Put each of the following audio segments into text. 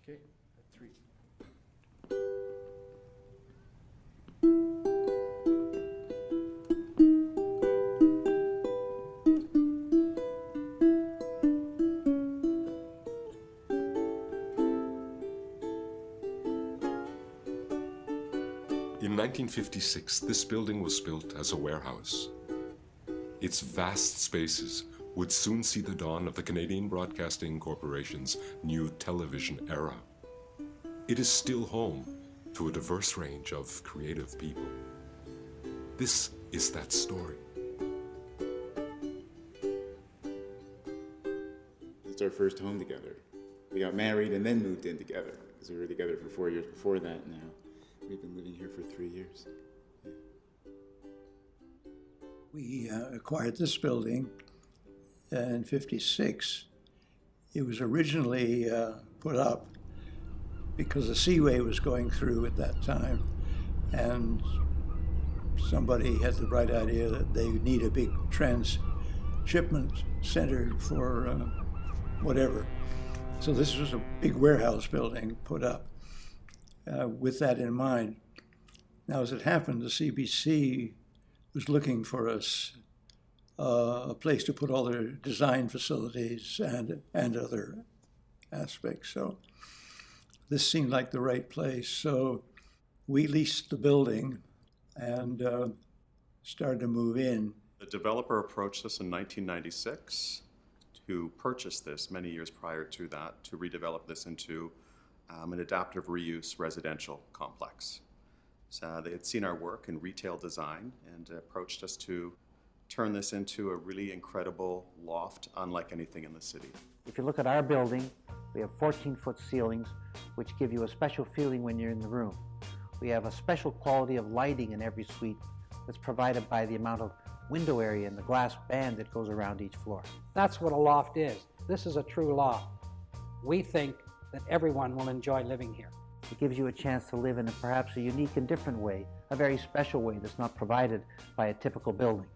Okay, at 3. In 1956, this building was built as a warehouse. Its vast spaces would soon see the dawn of the Canadian Broadcasting Corporation's new television era. It is still home to a diverse range of creative people. This is that story. It's our first home together. We got married and then moved in together because we were together for 4 years before that now. We've been living here for 3 years. Yeah. We acquired this building in '56. It was originally put up because the seaway was going through at that time, and somebody had the bright idea that they need a big transshipment center for whatever. So this was a big warehouse building put up with that in mind. Now, as it happened, the CBC was looking for us a place to put all their design facilities and other aspects. So this seemed like the right place. So we leased the building and started to move in. The developer approached us in 1996 to purchase this many years prior to that, to redevelop this into an adaptive reuse residential complex. So they had seen our work in retail design and approached us to turn this into a really incredible loft unlike anything in the city. If you look at our building, we have 14-foot ceilings, which give you a special feeling when you're in the room. We have a special quality of lighting in every suite that's provided by the amount of window area and the glass band that goes around each floor. That's what a loft is. This is a true loft. We think that everyone will enjoy living here. It gives you a chance to live in perhaps a unique and different way, a very special way that's not provided by a typical building.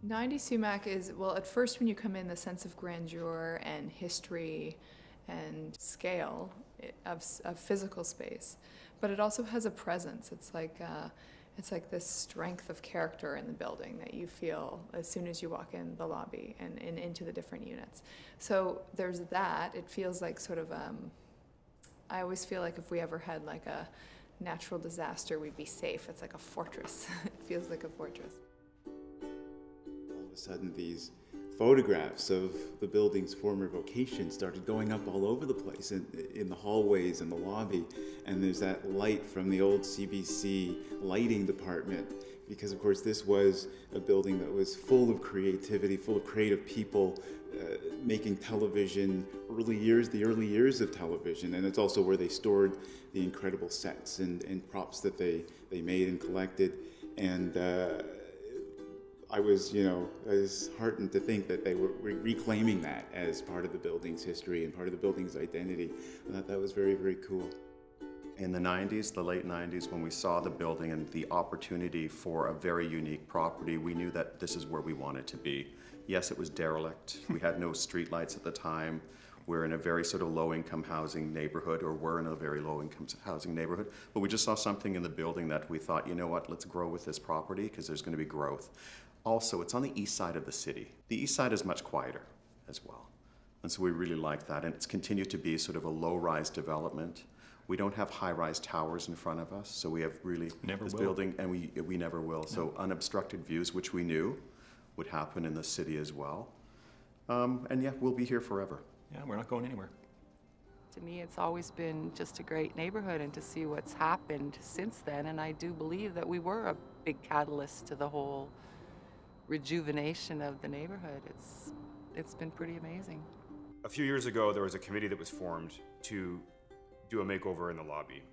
90 Sumach is, well, at first when you come in, the sense of grandeur and history and scale of physical space, but it also has a presence. It's like this strength of character in the building that you feel as soon as you walk in the lobby and into the different units. So there's that. It feels like sort of, I always feel like if we ever had like a natural disaster, we'd be safe. It's like a fortress. It feels like a fortress. All of a sudden, these photographs of the building's former vocation started going up all over the place in the hallways and the lobby. And there's that light from the old CBC lighting department, because of course this was a building that was full of creativity, full of creative people making television, the early years of television. And it's also where they stored the incredible sets and props that they made and collected. And I was heartened to think that they were reclaiming that as part of the building's history and part of the building's identity. I thought that was very, very cool. In the 90s, the late 90s, when we saw the building and the opportunity for a very unique property, we knew that this is where we wanted to be. Yes, it was derelict. We had no streetlights at the time. We're in a very sort of low-income housing neighborhood, or we're in a very low-income housing neighborhood. But we just saw something in the building that we thought, you know what, let's grow with this property because there's going to be growth. Also, it's on the east side of the city. The east side is much quieter as well. And so we really like that. And it's continued to be sort of a low-rise development. We don't have high-rise towers in front of us, so we have really this building, and we never will. No. So unobstructed views, which we knew would happen in the city as well. And yeah, we'll be here forever. Yeah, we're not going anywhere. To me, it's always been just a great neighborhood, and to see what's happened since then, and I do believe that we were a big catalyst to the whole rejuvenation of the neighborhood. It's been pretty amazing. A few years ago, there was a committee that was formed to do a makeover in the lobby.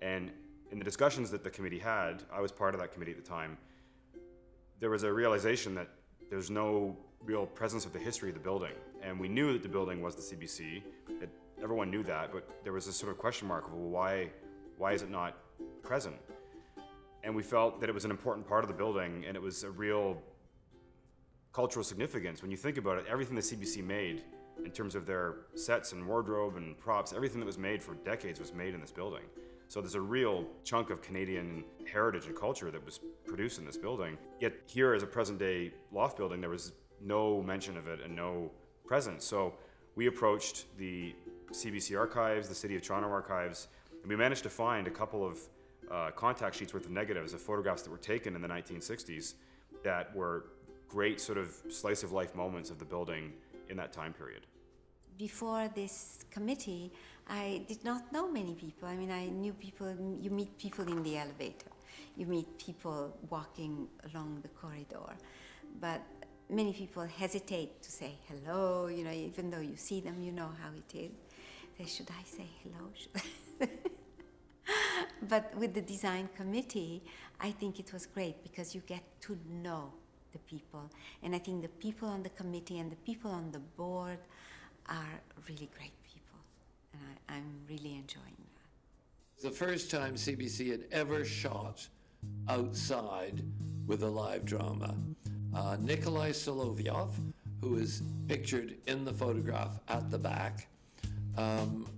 And in the discussions that the committee had, I was part of that committee at the time, there was a realization that there's no real presence of the history of the building. And we knew that the building was the CBC. Everyone knew that, but there was this sort of question mark of, well, why is it not present? And we felt that it was an important part of the building, and it was a real cultural significance. When you think about it, everything the CBC made in terms of their sets and wardrobe and props. Everything that was made for decades was made in this building. So there's a real chunk of Canadian heritage and culture that was produced in this building. Yet here, as a present-day loft building, there was no mention of it and no presence. So we approached the CBC archives, the City of Toronto archives, and we managed to find a couple of contact sheets worth of negatives of photographs that were taken in the 1960s that were great sort of slice of life moments of the building in that time period. Before this committee, I did not know many people. I mean, I knew people, you meet people in the elevator, you meet people walking along the corridor, but many people hesitate to say hello, you know, even though you see them, you know how it is. They, should I say hello? Should I? But with the design committee, I think it was great because you get to know the people. And I think the people on the committee and the people on the board are really great people. And I'm really enjoying that. The first time CBC had ever shot outside with a live drama. Nikolai Solovyov, who is pictured in the photograph at the back,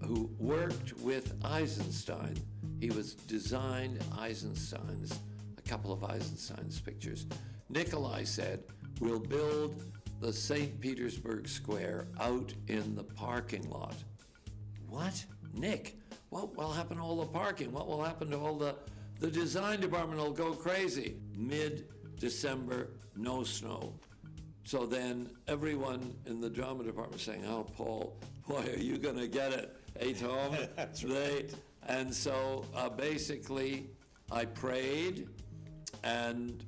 who worked with Eisenstein. He was designed Eisenstein's, a couple of Eisenstein's pictures. Nikolai said, we'll build the St. Petersburg Square out in the parking lot. What? Nick, what will happen to all the parking? What will happen to all the design department will go crazy. Mid-December, no snow. So then everyone in the drama department saying, oh, Paul, boy, are you gonna get it, hey, Tom? That's right. And so basically I prayed, and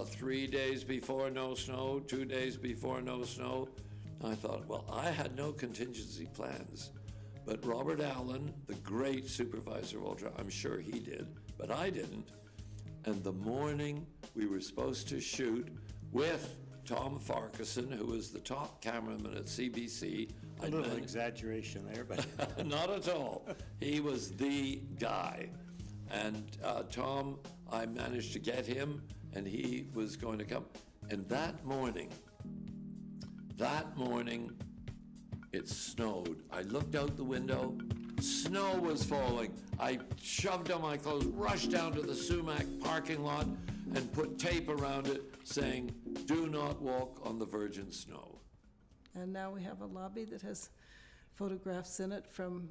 3 days before no snow, 2 days before no snow, I thought, well, I had no contingency plans. But Robert Allen, the great supervisor of Ultra, I'm sure he did, but I didn't. And the morning we were supposed to shoot with Tom Farquharson, who was the top cameraman at CBC. A little exaggeration there, but not at all. He was the guy. And Tom, I managed to get him, and he was going to come. And that morning, it snowed. I looked out the window, snow was falling. I shoved on my clothes, rushed down to the Sumach parking lot, and put tape around it saying, do not walk on the virgin snow. And now we have a lobby that has photographs in it from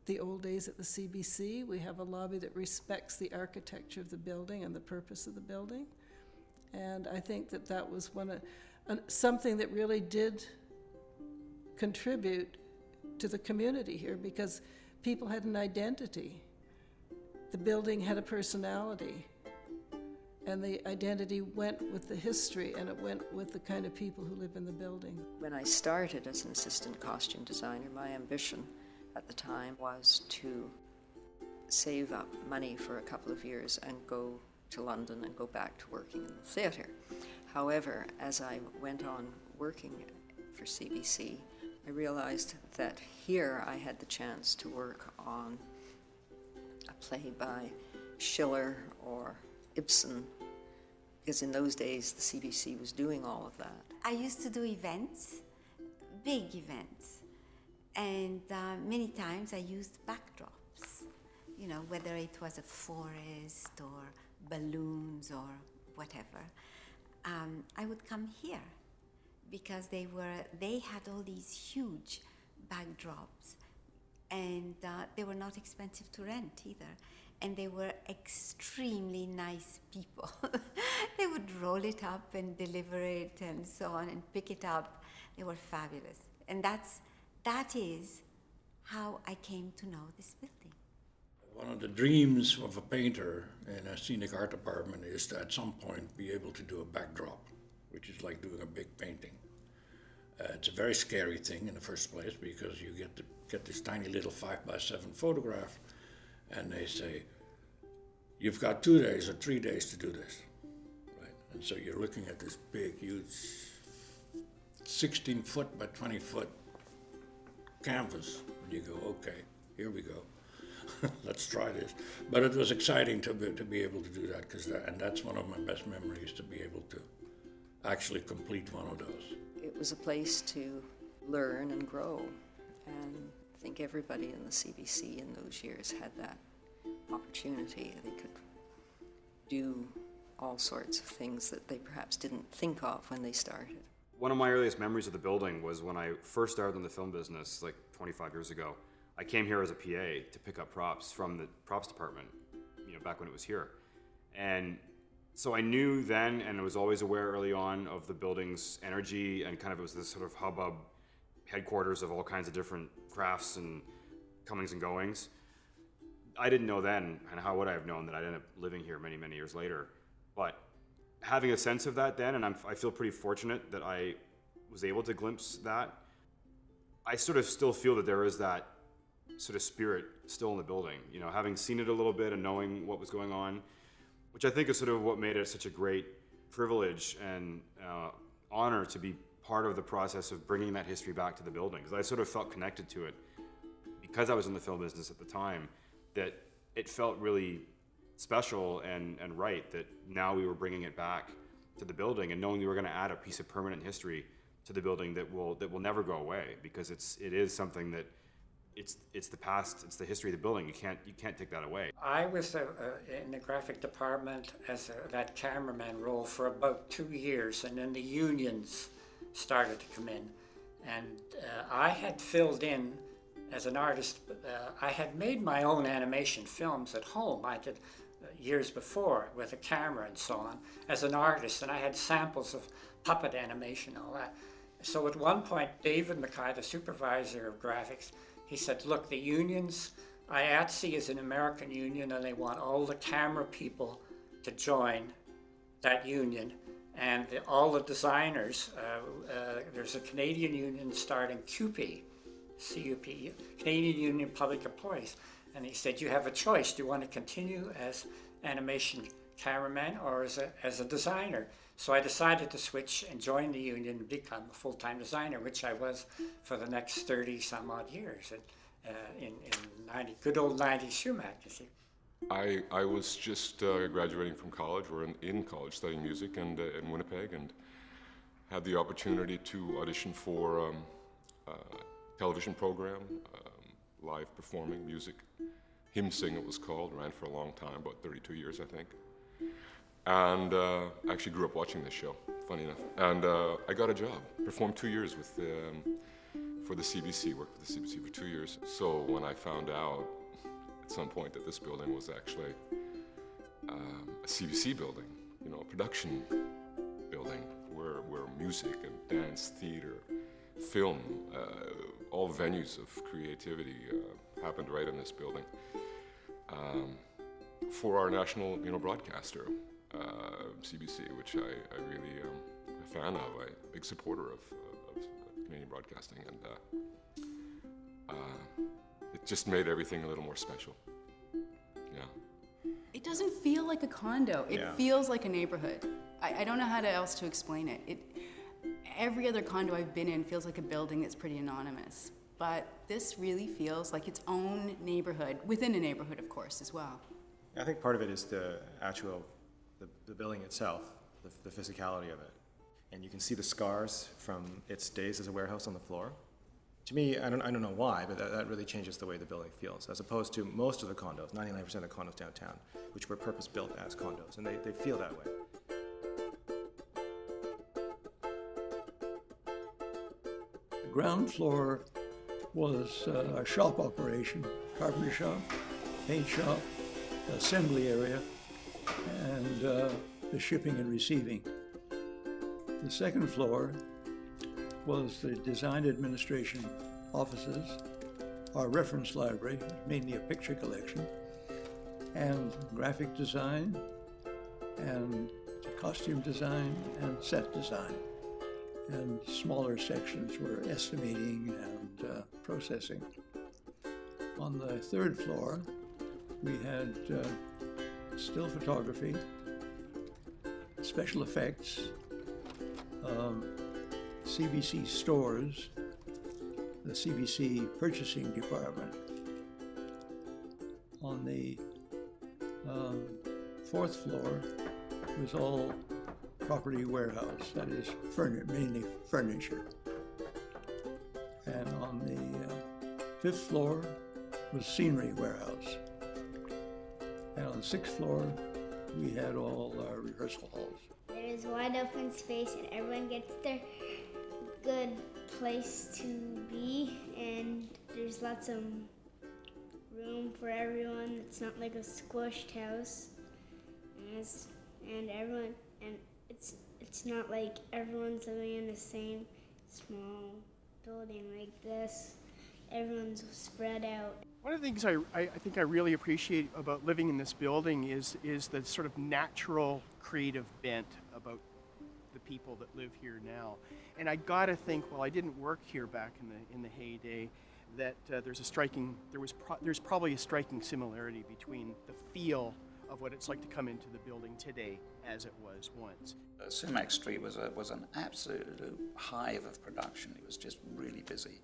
the old days at the CBC. We have a lobby that respects the architecture of the building and the purpose of the building. And I think that that was something that really did contribute to the community here, because people had an identity. The building had a personality. And the identity went with the history, and it went with the kind of people who live in the building. When I started as an assistant costume designer, my ambition at the time was to save up money for a couple of years and go to London and go back to working in the theatre. However, as I went on working for CBC, I realized that here I had the chance to work on a play by Schiller or Ibsen, because in those days the CBC was doing all of that. I used to do events, big events, and many times I used backdrops, you know, whether it was a forest or balloons or whatever. I would come here because they had all these huge backdrops, and they were not expensive to rent either. And they were extremely nice people. They would roll it up and deliver it and so on and pick it up. They were fabulous. And that is how I came to know this building. One of the dreams of a painter in a scenic art department is to at some point be able to do a backdrop, which is like doing a big painting. It's a very scary thing in the first place, because you get this tiny little 5x7 photograph, and they say, you've got 2 days or 3 days to do this, right? And so you're looking at this big, huge 16-foot by 20-foot canvas, and you go, okay, here we go. Let's try this. But it was exciting to be able to do that, and that's one of my best memories, to be able to actually complete one of those. It was a place to learn and grow. And I think everybody in the CBC in those years had that opportunity. They could do all sorts of things that they perhaps didn't think of when they started. One of my earliest memories of the building was when I first started in the film business, like 25 years ago. I came here as a PA to pick up props from the props department, back when it was here. And so I knew then, and I was always aware early on of the building's energy, and kind of it was this sort of hubbub headquarters of all kinds of different crafts and comings and goings. I didn't know then, and how would I have known that I'd end up living here many, many years later. But having a sense of that then, and I feel pretty fortunate that I was able to glimpse that, I sort of still feel that there is that sort of spirit still in the building, having seen it a little bit and knowing what was going on, which I think is sort of what made it such a great privilege and honor to be part of the process of bringing that history back to the building. Because I sort of felt connected to it because I was in the film business at the time, that it felt really special and right that now we were bringing it back to the building, and knowing we were going to add a piece of permanent history to the building that will never go away, because it is something that it's the past, it's the history of the building. You can't take that away. I was in the graphic department as that cameraman role for about 2 years, and then the unions started to come in, and I had filled in as an artist. I had made my own animation films at home. I did years before with a camera and so on as an artist, and I had samples of puppet animation and all that. So at one point, David Mackay, the supervisor of graphics, he said, look, the unions, IATSE is an American union, and they want all the camera people to join that union, and all the designers, there's a Canadian union starting CUP, C-U-P, Canadian Union of Public Employees, and he said, you have a choice. Do you want to continue as animation cameraman or as a designer? So I decided to switch and join the union and become a full-time designer, which I was for the next 30 some odd years in 90, good old 90s Sumach, you see. I was just graduating from college, or in college, studying music in Winnipeg, and had the opportunity to audition for a television program, live performing music. Hymn Sing it was called, ran for a long time, about 32 years I think. And I actually grew up watching this show, funny enough. And I got a job, performed 2 years for the CBC, worked for the CBC for 2 years. So when I found out at some point that this building was actually a CBC building, a production building where music and dance, theater, film, all venues of creativity happened right in this building. For our national, broadcaster, CBC, which I really am a fan of, I'm a big supporter of Canadian broadcasting, and it just made everything a little more special. Yeah. It doesn't feel like a condo. It feels like a neighborhood. I don't know how else to explain it. Every other condo I've been in feels like a building that's pretty anonymous. But this really feels like its own neighborhood, within a neighborhood, of course, as well. I think part of it is the building itself, the physicality of it. And you can see the scars from its days as a warehouse on the floor. To me, I don't know why, but that really changes the way the building feels, as opposed to most of the condos, 99% of the condos downtown, which were purpose-built as condos, and they feel that way. The ground floor was a shop operation, carpenter shop, paint shop, assembly area, and the shipping and receiving. The second floor was the design administration offices, our reference library, mainly a picture collection, and graphic design, and costume design, and set design. And smaller sections were estimating and processing. On the third floor, we had still photography, special effects, CBC stores, the CBC purchasing department. On the fourth floor was all property warehouse, that is mainly furniture. 5th floor was scenery warehouse. And on the 6th floor, we had all our rehearsal halls. There is wide open space and everyone gets their good place to be, and there's lots of room for everyone. It's not like a squished house, and everyone, and it's not like everyone's living in the same small building like this. Everyone's spread out. One of the things I think I really appreciate about living in this building is the sort of natural creative bent about the people that live here now. And I gotta think, well, I didn't work here back in the heyday, that there's probably a striking similarity between the feel of what it's like to come into the building today as it was once. Sumach Street was an absolute hive of production. It was just really busy.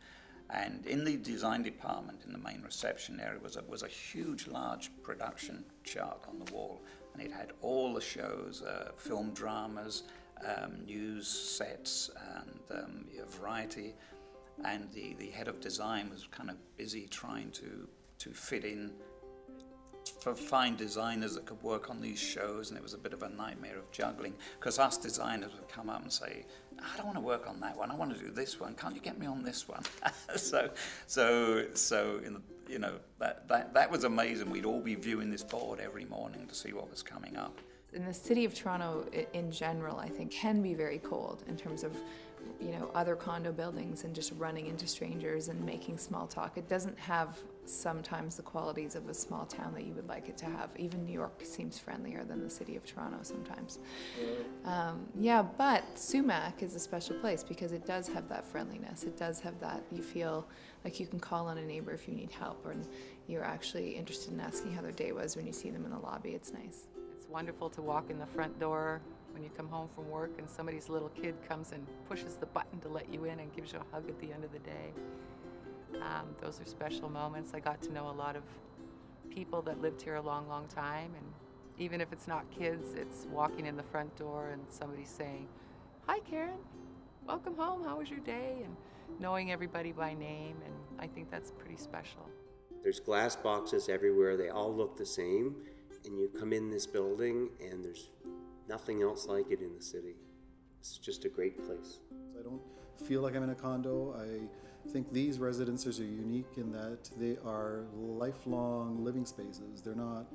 And in the design department, in the main reception area, was a huge, large production chart on the wall. And it had all the shows, film dramas, news sets, and variety. And the head of design was kind of busy trying to fit in, find designers that could work on these shows, and it was a bit of a nightmare of juggling, because us designers would come up and say, I don't want to work on that one, I want to do this one, can't you get me on this one? That was amazing. We'd all be viewing this board every morning to see what was coming up. In the city of Toronto in general, I think, can be very cold in terms of, other condo buildings and just running into strangers and making small talk. It doesn't have sometimes the qualities of a small town that you would like it to have. Even New York seems friendlier than the city of Toronto sometimes. But Sumach is a special place because it does have that friendliness. It does have that, you feel like you can call on a neighbor if you need help, or you're actually interested in asking how their day was when you see them in the lobby. It's nice. It's wonderful to walk in the front door when you come home from work and somebody's little kid comes and pushes the button to let you in and gives you a hug at the end of the day. Those are special moments. I got to know a lot of people that lived here a long, long time, and even if it's not kids, it's walking in the front door and somebody saying, hi Karen, welcome home, how was your day? And knowing everybody by name, and I think that's pretty special. There's glass boxes everywhere, they all look the same, and you come in this building and there's nothing else like it in the city. It's just a great place. I don't feel like I'm in a condo. I think these residences are unique in that they are lifelong living spaces. They're not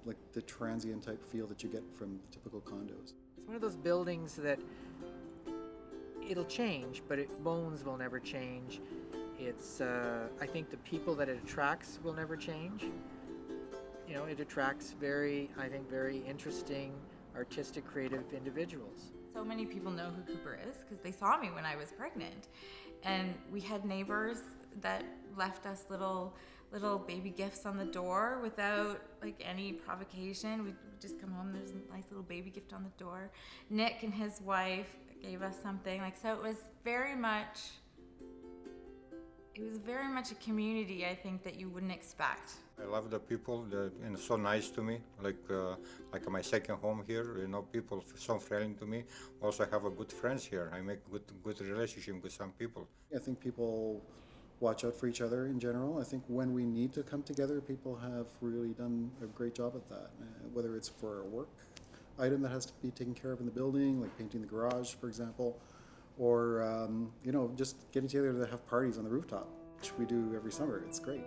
like the transient type feel that you get from typical condos. It's one of those buildings that it'll change, but bones will never change. It's, I think the people that it attracts will never change. It attracts very interesting, artistic, creative individuals. So many people know who Cooper is because they saw me when I was pregnant. And we had neighbors that left us little baby gifts on the door without any provocation. We'd just come home, there's a nice little baby gift on the door. Nick and his wife gave us something. So it was very much a community, I think, that you wouldn't expect. I love the people, and so nice to me, like my second home here. People so friendly to me. Also, I have a good friends here. I make good relationship with some people. I think people watch out for each other in general. I think when we need to come together, people have really done a great job at that. Whether it's for a work item that has to be taken care of in the building, like painting the garage, for example, or just getting together to have parties on the rooftop, which we do every summer. It's great.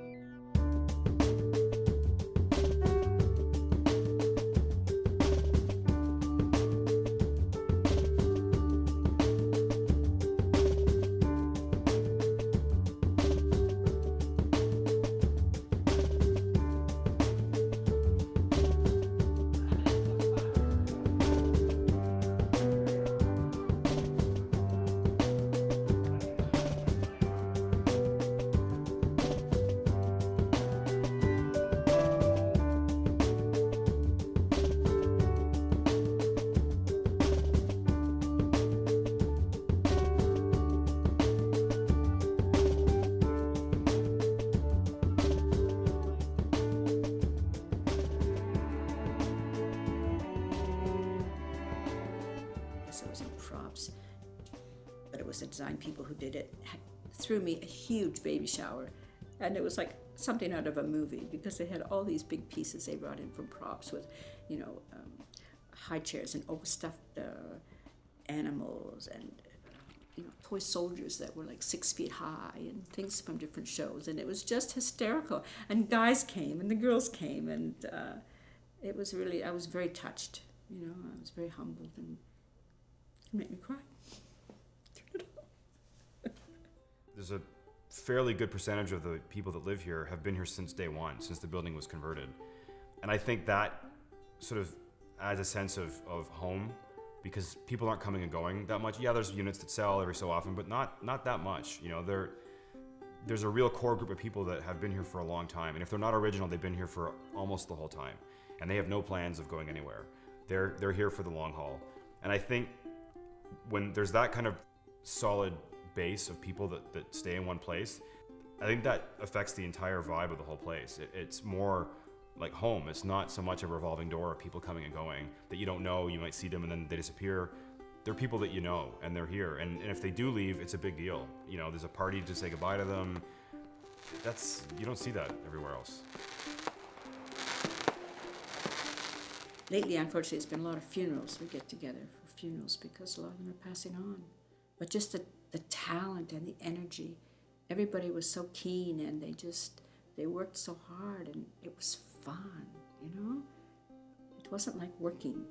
It was in props, but it was the design people who did it, had threw me a huge baby shower. And it was like something out of a movie because they had all these big pieces they brought in from props with, you know, high chairs and overstuffed animals and you know, toy soldiers that were like 6 feet high and things from different shows. And it was just hysterical. And guys came and the girls came, and it was really, I was very touched. You know, I was very humbled, and it made me cry. There's a fairly good percentage of the people that live here have been here since day one, since the building was converted. And I think that sort of adds a sense of home, because people aren't coming and going that much. Yeah, there's units that sell every so often, but not that much. You know, there's a real core group of people that have been here for a long time. And if they're not original, they've been here for almost the whole time. And they have no plans of going anywhere. They're here for the long haul. And I think when there's that kind of solid base of people that stay in one place, I think that affects the entire vibe of the whole place. It's more like home. It's not so much a revolving door of people coming and going that you don't know. You might see them and then they disappear. They're people that you know, and they're here. And if they do leave, it's a big deal. You know, there's a party to say goodbye to them. You don't see that everywhere else. Lately, unfortunately, it's been a lot of funerals. We get together for funerals because a lot of them are passing on. But just the talent and the energy, everybody was so keen, and they worked so hard, and it was fun, you know? It wasn't like working.